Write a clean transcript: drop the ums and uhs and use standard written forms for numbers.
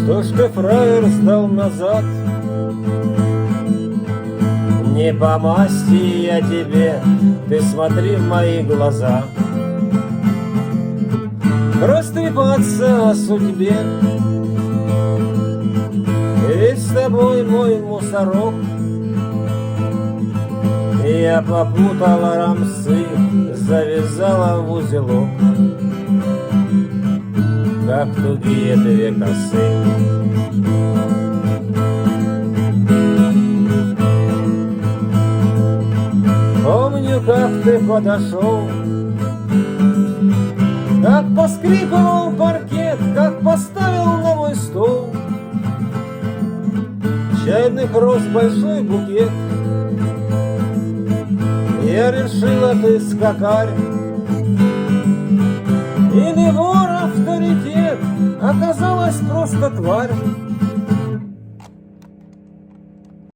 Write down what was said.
Что ж ты, фраер, сдал назад? Не по масти я тебе, ты смотри в мои глаза. Растрепаться о судьбе, ведь с тобой мой мусорок. Я попутала рамсы, завязала в узелок, как тугие две косы. Помню, как ты подошел, как поскрипывал паркет, как поставил на мой стол чайных роз большой букет. Я решила, ты скакарь или вор авторитет, оказалась просто тварь.